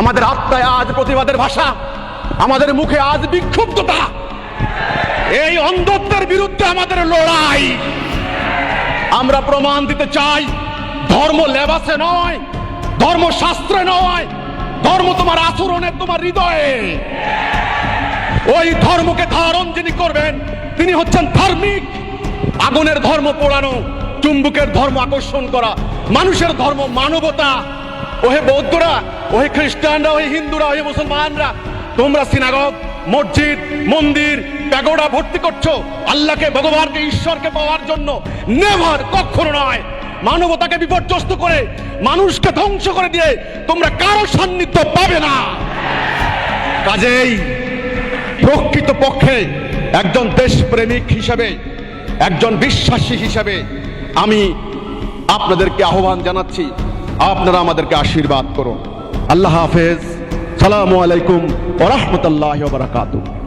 আমাদের আত্মায় আজ প্রতিবাদের ভাষা, আমাদের মুখে আজ বিক্ষুব্ধতা। এই অন্ধত্বের বিরুদ্ধে আমাদের লড়াই। আমরা প্রমাণ দিতে চাই, ধর্ম লেবাসে নয়, ধর্মশাস্ত্রে নয়, ধর্ম তোমার আচরণে, তোমার হৃদয়ে। ওই ধর্মকে ধারণ যিনি করবেন তিনি হচ্ছেন ধার্মিক। আগুনের ধর্ম পোড়ানো, চুম্বকের ধর্ম আকর্ষণ করা, মানুষের ধর্ম মানবতা। ওহে বৌদ্ধরা, ওহে খ্রিস্টানরা, ওহে হিন্দুরা, ওহে মুসলমানরা, তোমরা সিনাগগ, মসজিদ, মন্দির, প্যাগোডা ভর্তি করছো আল্লাহকে, ভগবানকে, ঈশ্বরকে পাওয়ার জন্য। নেভার, কখনো নয়। মানবতাকে বিপর্যস্ত করে, মানুষকে ধ্বংস করে দিয়ে তোমরা কারো সান্নিধ্য পাবে না। কাজেই প্রকৃত পক্ষে একজন দেশপ্রেমিক হিসেবে, একজন বিশ্বাসী হিসেবে আমি আপনাদেরকে আহ্বান জানাচ্ছি, আপনারা আমাদেরকে আশীর্বাদ করুন। আল্লাহ হাফেজ। সালামু আলাইকুম ওয়া রাহমাতুল্লাহি ওয়া বারাকাতুহু।